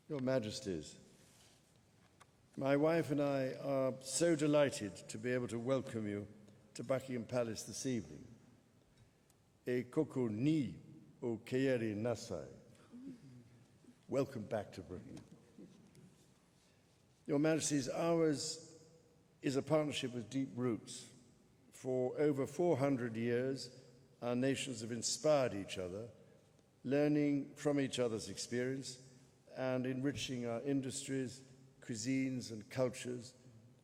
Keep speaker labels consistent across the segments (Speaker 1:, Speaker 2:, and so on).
Speaker 1: Your Majesties, my wife and I are so delighted to be able to welcome you to Buckingham Palace this evening. E koko ni o keeri nasai. Welcome back to Britain. Your Majesties, ours is a partnership with deep roots. For over 400 years, our nations have inspired each other, learning from each other's experience and enriching our industries, cuisines and cultures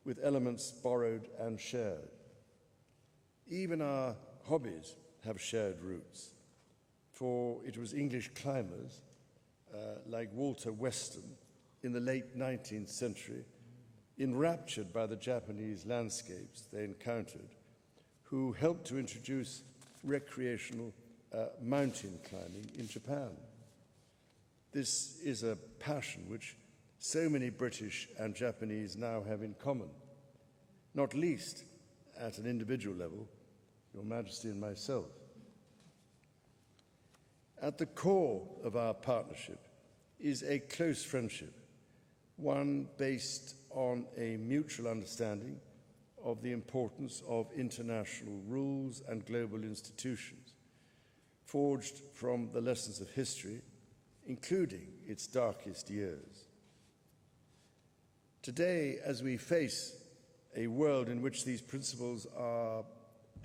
Speaker 1: with elements borrowed and shared. Even our hobbies have shared roots, for it was English climbers like Walter Weston in the late 19th century, enraptured by the Japanese landscapes they encountered, who helped to introduce recreational mountain climbing in Japan. This is a passion which so many British and Japanese now have in common, not least at an individual level, Your Majesty and myself. At the core of our partnership is a close friendship, one based on a mutual understanding of the importance of international rules and global institutions, forged from the lessons of history, including its darkest years. Today, as we face a world in which these principles are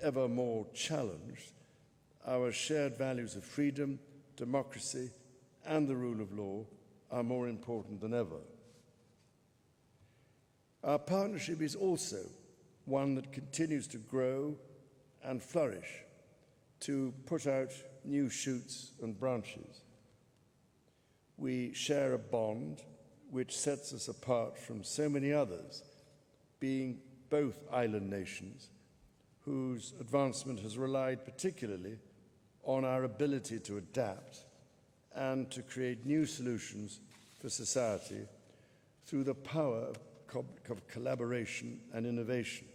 Speaker 1: ever more challenged, our shared values of freedom, democracy, and the rule of law are more important than ever. Our partnership is also one that continues to grow and flourish, to put out new shoots and branches. We share a bond which sets us apart from so many others, being both island nations whose advancement has relied particularly on our ability to adapt and to create new solutions for society through the power of collaboration and innovation.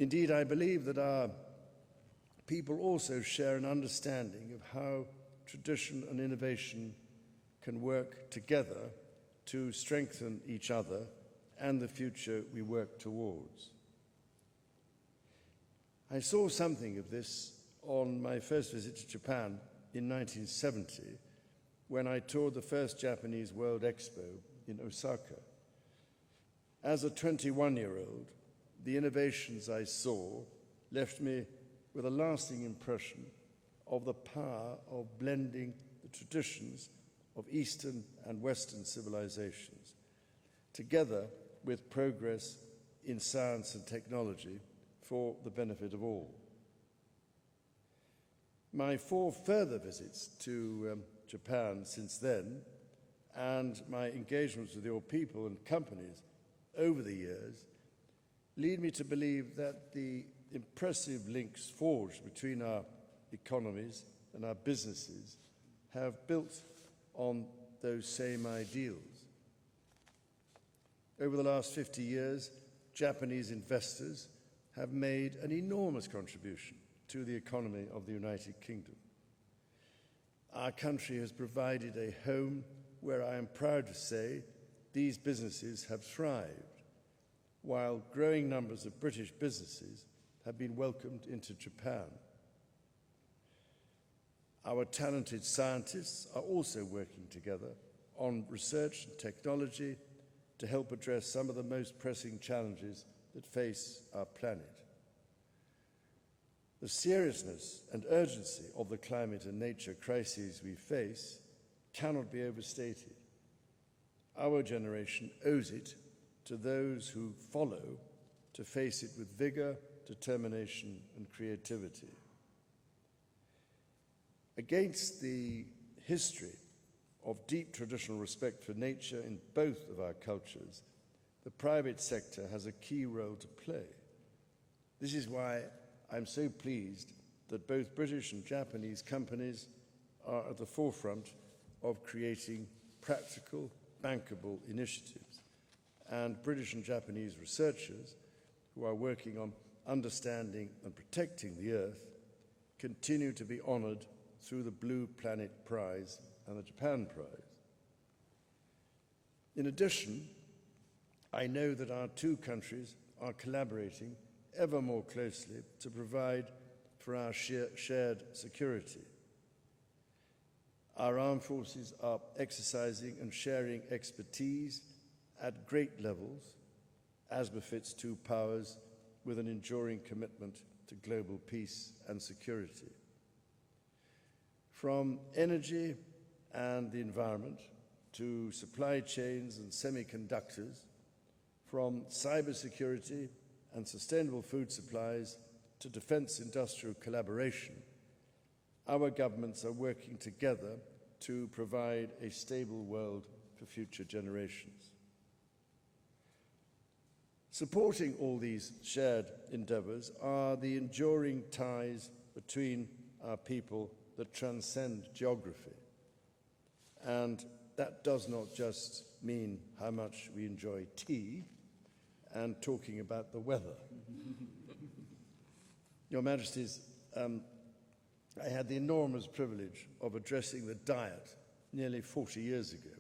Speaker 1: Indeed, I believe that our people also share an understanding of how tradition and innovation can work together to strengthen each other and the future we work towards. I saw something of this on my first visit to Japan in 1970, when I toured the first Japanese World Expo in Osaka. As a 21-year-old, the innovations I saw left me with a lasting impression of the power of blending the traditions of Eastern and Western civilizations, together with progress in science and technology for the benefit of all. My 4 further visits to Japan since then, and my engagements with your people and companies over the years, lead me to believe that the impressive links forged between our economies and our businesses have built on those same ideals. Over the last 50 years, Japanese investors have made an enormous contribution to the economy of the United Kingdom. Our country has provided a home where I am proud to say these businesses have thrived, while growing numbers of British businesses have been welcomed into Japan. Our talented scientists are also working together on research and technology to help address some of the most pressing challenges that face our planet. The seriousness and urgency of the climate and nature crises we face cannot be overstated. Our generation owes it to those who follow to face it with vigor, determination, and creativity. Against the history of deep traditional respect for nature in both of our cultures, the private sector has a key role to play. This is why I'm so pleased that both British and Japanese companies are at the forefront of creating practical, bankable initiatives, and British and Japanese researchers who are working on understanding and protecting the Earth continue to be honoured through the Blue Planet Prize and the Japan Prize. In addition, I know that our two countries are collaborating ever more closely to provide for our shared security. Our armed forces are exercising and sharing expertise at great levels, as befits two powers with an enduring commitment to global peace and security. From energy and the environment to supply chains and semiconductors, from cybersecurity and sustainable food supplies to defense industrial collaboration, our governments are working together to provide a stable world for future generations. Supporting all these shared endeavours are the enduring ties between our people that transcend geography. And that does not just mean how much we enjoy tea and talking about the weather. Your Majesties, I had the enormous privilege of addressing the Diet nearly 40 years ago.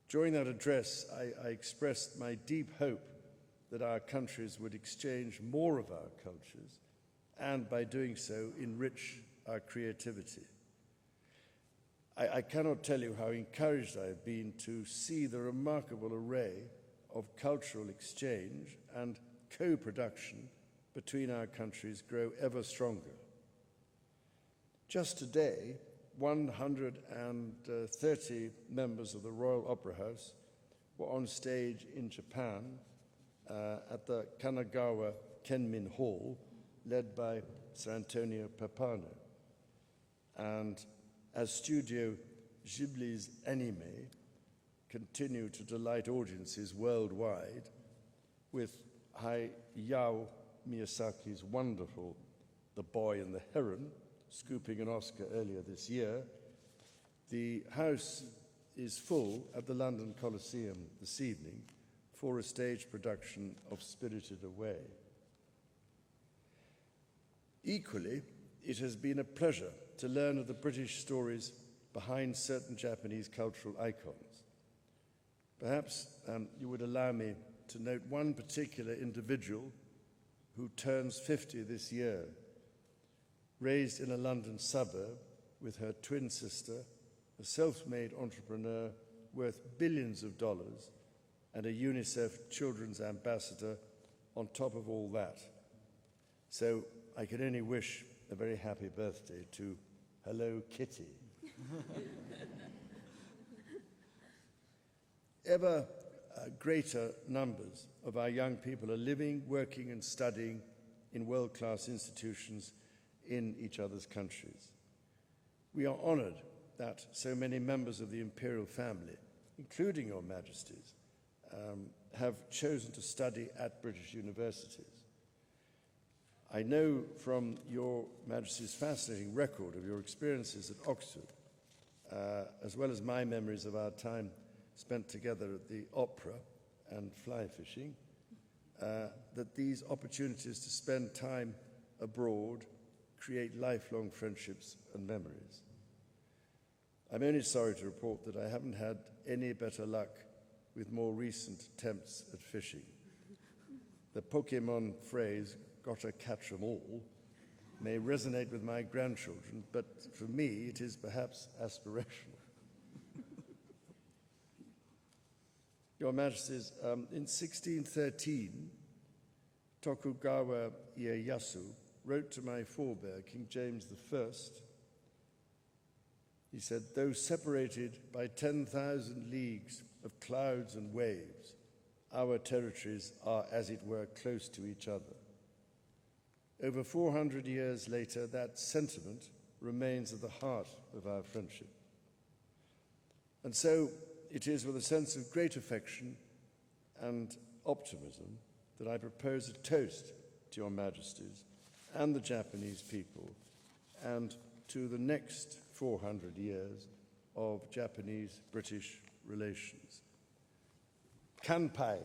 Speaker 1: During that address, I expressed my deep hope that our countries would exchange more of our cultures and, by doing so, enrich our creativity. I cannot tell you how encouraged I have been to see the remarkable array of cultural exchange and co-production between our countries grow ever stronger. Just today, 130 members of the Royal Opera House were on stage in Japan at the Kanagawa Kenmin Hall, led by Sir Antonio Papano. And as Studio Ghibli's anime continue to delight audiences worldwide, with Hayao Miyazaki's wonderful The Boy and the Heron scooping an Oscar earlier this year, the House is full at the London Coliseum this evening for a stage production of Spirited Away. Equally, it has been a pleasure to learn of the British stories behind certain Japanese cultural icons. Perhaps you would allow me to note one particular individual who turns 50 this year. Raised in a London suburb with her twin sister, a self-made entrepreneur worth billions of dollars, and a UNICEF Children's Ambassador on top of all that. So I can only wish a very happy birthday to Hello Kitty. Ever greater numbers of our young people are living, working and studying in world-class institutions in each other's countries. We are honoured that so many members of the Imperial family, including Your Majesties, have chosen to study at British universities. I know from Your Majesty's fascinating record of your experiences at Oxford, as well as my memories of our time spent together at the opera and fly fishing, that these opportunities to spend time abroad create lifelong friendships and memories. I'm only sorry to report that I haven't had any better luck with more recent attempts at fishing. The Pokemon phrase, "gotta catch 'em all," may resonate with my grandchildren, but for me it is perhaps aspirational. Your Majesties, in 1613, Tokugawa Ieyasu wrote to my forebear, King James I. He said, "Though separated by 10,000 leagues of clouds and waves, our territories are, as it were, close to each other." Over 400 years later, that sentiment remains at the heart of our friendship. And so it is with a sense of great affection and optimism that I propose a toast to Your Majesties and the Japanese people, and to the next 400 years of Japanese-British relations. Kanpai.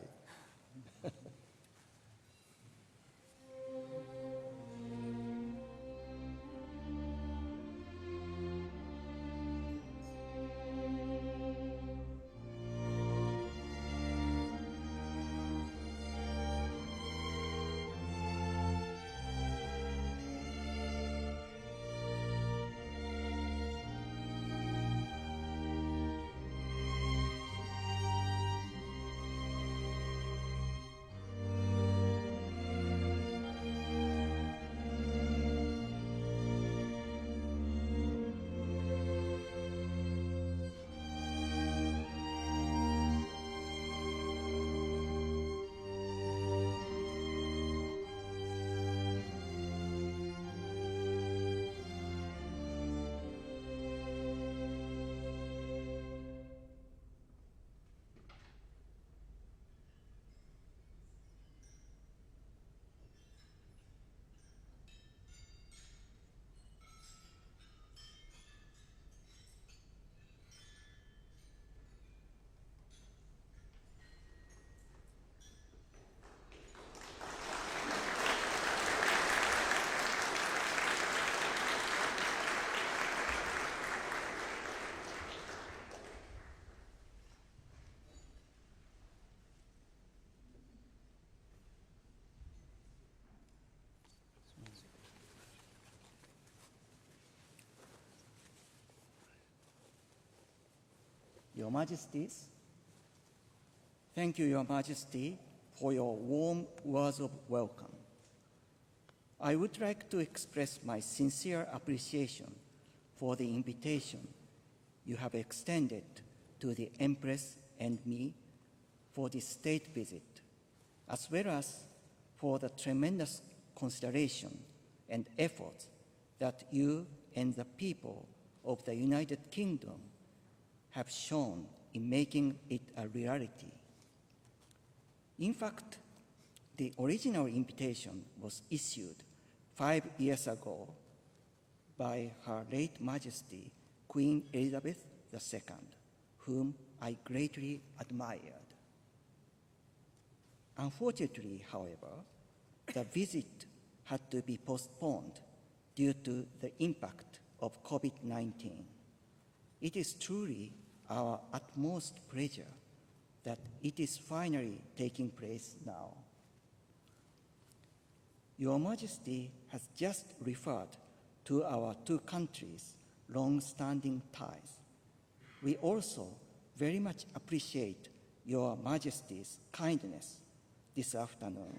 Speaker 2: Your Majesties, thank you, Your Majesty, for your warm words of welcome. I would like to express my sincere appreciation for the invitation you have extended to the Empress and me for this state visit, as well as for the tremendous consideration and efforts that you and the people of the United Kingdom have shown in making it a reality. In fact, the original invitation was issued 5 years ago by Her late Majesty Queen Elizabeth II, whom I greatly admired. Unfortunately, however, the visit had to be postponed due to the impact of COVID-19. It is truly our utmost pleasure that it is finally taking place now. Your Majesty has just referred to our two countries' long-standing ties. We also very much appreciate Your Majesty's kindness this afternoon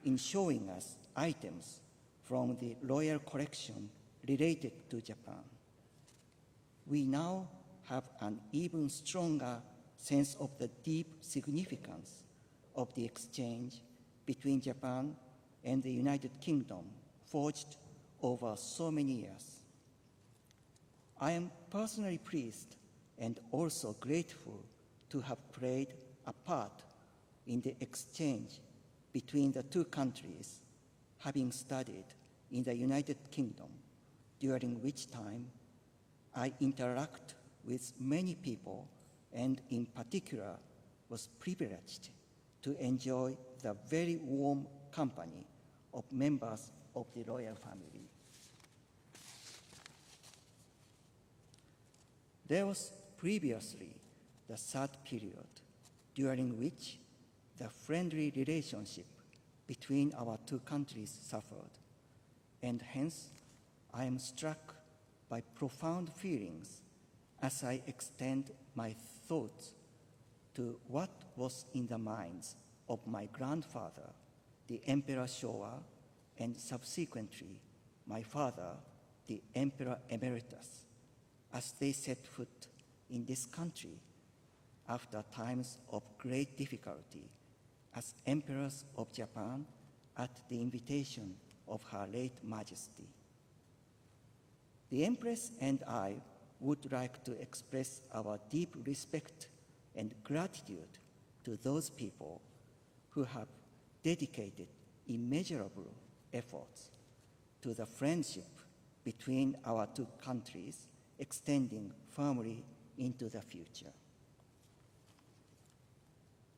Speaker 2: in showing us items from the royal collection related to Japan. We now have an even stronger sense of the deep significance of the exchange between Japan and the United Kingdom forged over so many years. I am personally pleased and also grateful to have played a part in the exchange between the two countries, having studied in the United Kingdom, during which time I interact with many people and in particular was privileged to enjoy the very warm company of members of the royal family. There was previously the third period, during which the friendly relationship between our two countries suffered, and hence I am struck by profound feelings as I extend my thoughts to what was in the minds of my grandfather, the Emperor Showa, and subsequently my father, the Emperor Emeritus, as they set foot in this country after times of great difficulty as Emperors of Japan at the invitation of Her late Majesty. The Empress and I would like to express our deep respect and gratitude to those people who have dedicated immeasurable efforts to the friendship between our two countries, extending firmly into the future.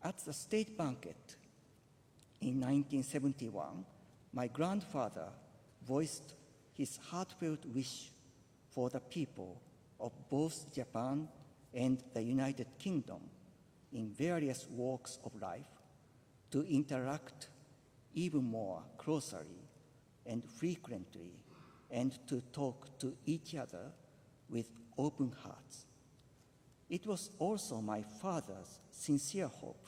Speaker 2: At the State Banquet in 1971, my grandfather voiced his heartfelt wish for the people of both Japan and the United Kingdom in various walks of life to interact even more closely and frequently and to talk to each other with open hearts. It was also my father's sincere hope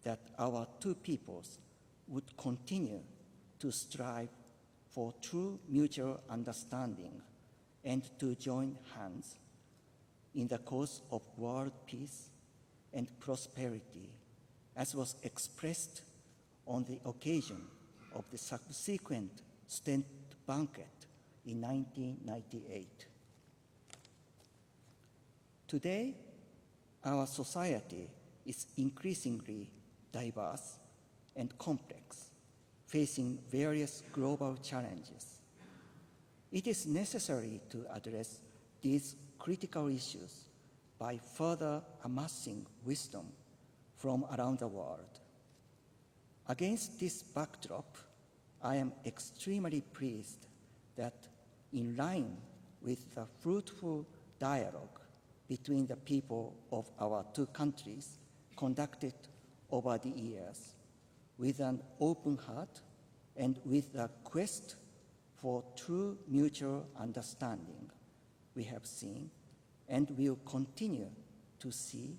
Speaker 2: that our two peoples would continue to strive for true mutual understanding and to join hands in the cause of world peace and prosperity, as was expressed on the occasion of the subsequent State Banquet in 1998. Today, our society is increasingly diverse and complex, facing various global challenges. It is necessary to address these critical issues by further amassing wisdom from around the world. Against this backdrop, I am extremely pleased that, in line with the fruitful dialogue between the people of our two countries conducted over the years, with an open heart and with a quest for true mutual understanding, we have seen and will continue to see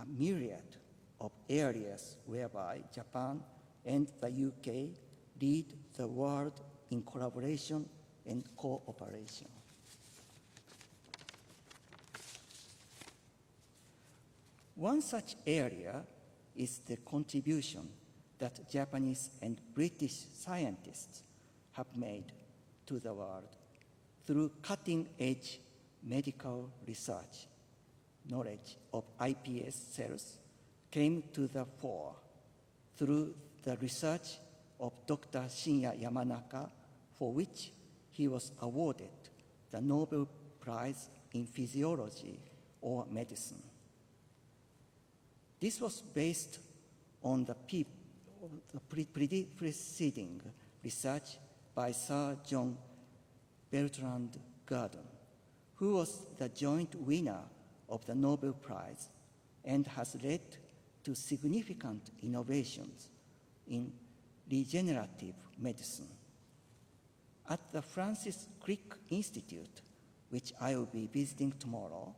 Speaker 2: a myriad of areas whereby Japan and the UK lead the world in collaboration and cooperation. One such area is the contribution that Japanese and British scientists have made to the world through cutting-edge medical research. Knowledge of iPS cells came to the fore through the research of Dr. Shinya Yamanaka, for which he was awarded the Nobel Prize in Physiology or Medicine. This was based on the preceding research by Sir John Bertrand Gurdon, who was the joint winner of the Nobel Prize and has led to significant innovations in regenerative medicine. At the Francis Crick Institute, which I will be visiting tomorrow,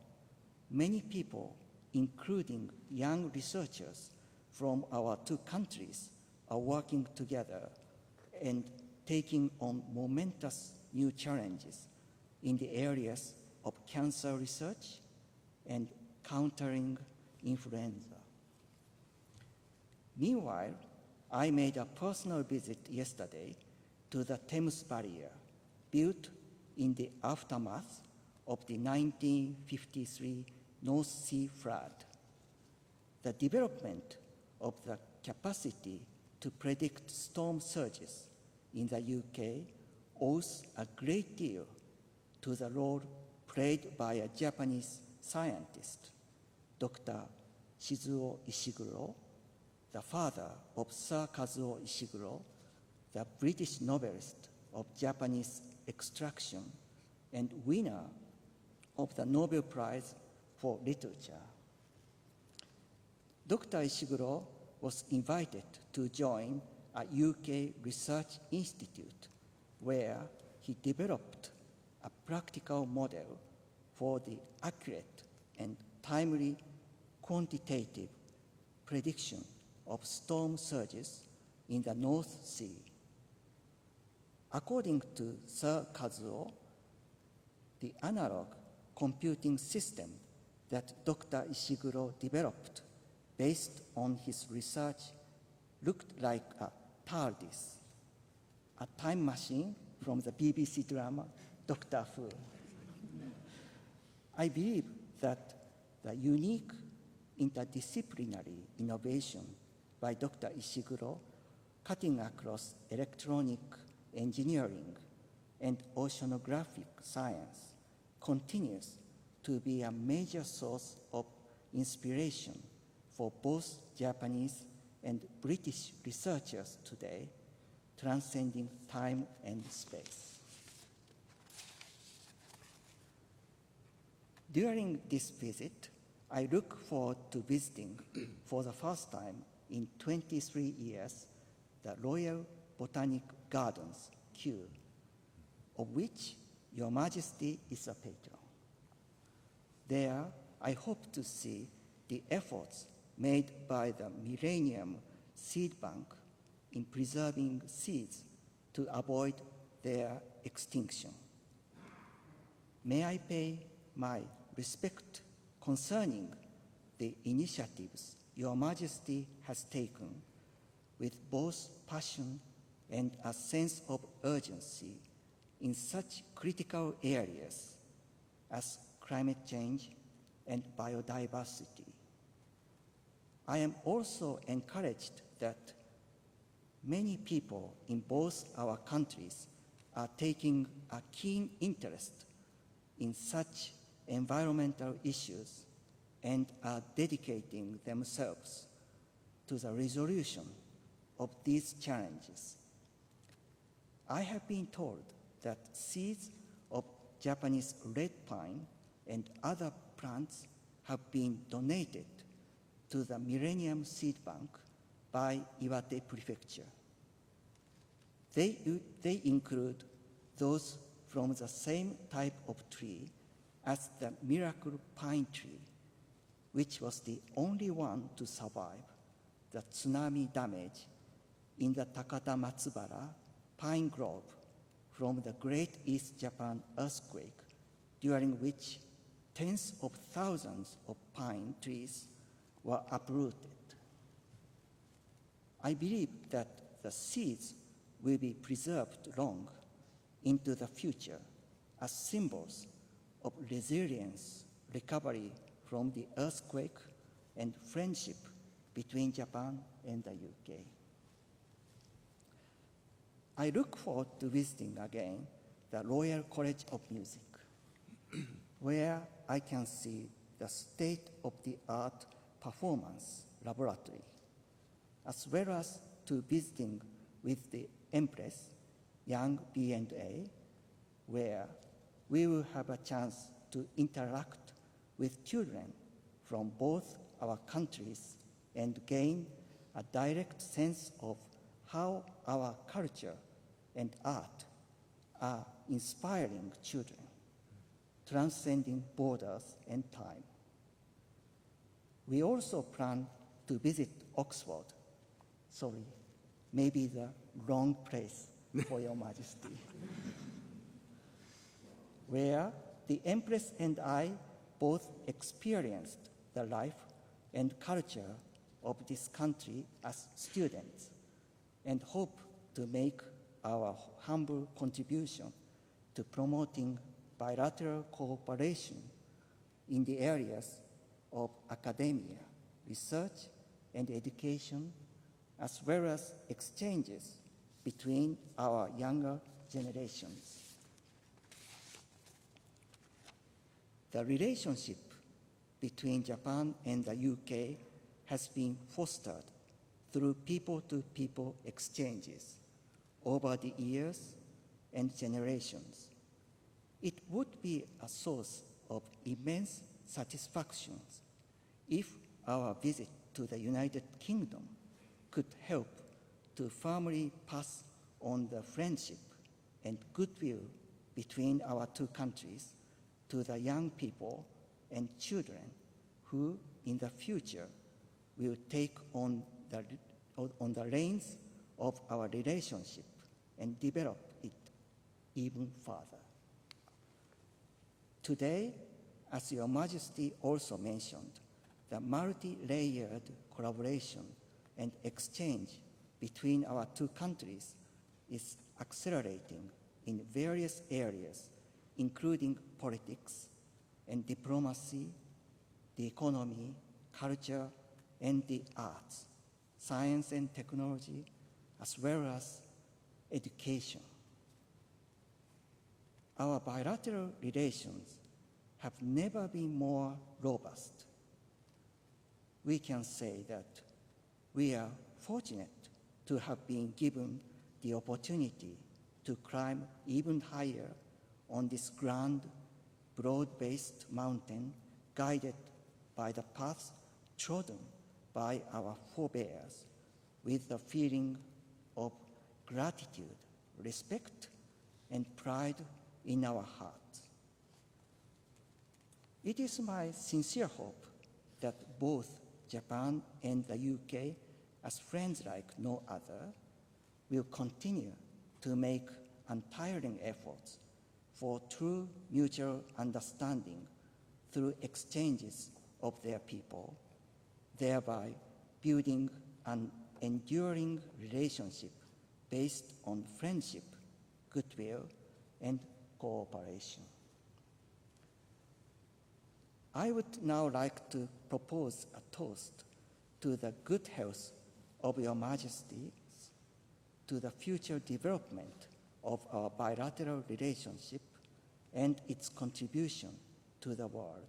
Speaker 2: many people, including young researchers from our two countries, are working together and taking on momentous new challenges in the areas of cancer research and countering influenza. Meanwhile, I made a personal visit yesterday to the Thames Barrier, built in the aftermath of the 1953 North Sea flood. The development of the capacity to predict storm surges in the UK owes a great deal to the role played by a Japanese scientist, Dr. Shizuo Ishiguro, the father of Sir Kazuo Ishiguro, the British novelist of Japanese extraction and winner of the Nobel Prize for Literature. Dr. Ishiguro was invited to join a UK research institute where he developed a practical model for the accurate and timely quantitative prediction of storm surges in the North Sea. According to Sir Kazuo, the analog computing system that Dr. Ishiguro developed based on his research looked like a TARDIS, a time machine from the BBC drama Doctor Who. I believe that the unique interdisciplinary innovation by Dr. Ishiguro, cutting across electronic engineering and oceanographic science, continues to be a major source of inspiration for both Japanese and British researchers today, transcending time and space. During this visit, I look forward to visiting for the first time in 23 years the Royal Botanic Gardens, Kew, of which Your Majesty is a patron. There, I hope to see the efforts made by the Millennium Seed Bank in preserving seeds to avoid their extinction. May I pay my respect concerning the initiatives Your Majesty has taken with both passion and a sense of urgency in such critical areas as climate change and biodiversity. I am also encouraged that many people in both our countries are taking a keen interest in such environmental issues and are dedicating themselves to the resolution of these challenges. I have been told that seeds of Japanese red pine and other plants have been donated to the Millennium Seed Bank by Iwate Prefecture. They include those from the same type of tree as the miracle pine tree, which was the only one to survive the tsunami damage in the Takata Matsubara pine grove from the Great East Japan earthquake, during which tens of thousands of pine trees were uprooted. I believe that the seeds will be preserved long into the future as symbols of resilience, recovery from the earthquake, and friendship between Japan and the UK. I look forward to visiting again the Royal College of Music, where I can see the state-of-the-art performance laboratory, as well as to visiting with the Empress, Young B&A, where we will have a chance to interact with children from both our countries and gain a direct sense of how our culture and art are inspiring children, transcending borders and time. We also plan to visit Oxford. Sorry, maybe the wrong place for Your Majesty. Where the Empress and I both experienced the life and culture of this country as students, and hope to make our humble contribution to promoting bilateral cooperation in the areas of academia, research, and education, as well as exchanges between our younger generations. The relationship between Japan and the UK has been fostered through people-to-people exchanges over the years and generations. It would be a source of immense satisfaction if our visit to the United Kingdom could help to firmly pass on the friendship and goodwill between our two countries to the young people and children who, in the future, will take on the reins of our relationship and develop it even further. Today, as Your Majesty also mentioned, the multi-layered collaboration and exchange between our two countries is accelerating in various areas, including politics and diplomacy, the economy, culture, and the arts, science and technology, as well as education. Our bilateral relations have never been more robust. We can say that we are fortunate to have been given the opportunity to climb even higher on this grand, broad-based mountain guided by the paths trodden by our forebears with the feeling of gratitude, respect, and pride in our hearts. It is my sincere hope that both Japan and the UK, as friends like no other, will continue to make untiring efforts for true mutual understanding through exchanges of their people, thereby building an enduring relationship based on friendship, goodwill, and cooperation. I would now like to propose a toast to the good health of Your Majesty, to the future development of our bilateral relationship and its contribution to the world,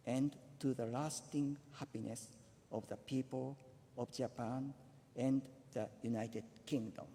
Speaker 2: and to the lasting happiness of the people of Japan and the United Kingdom.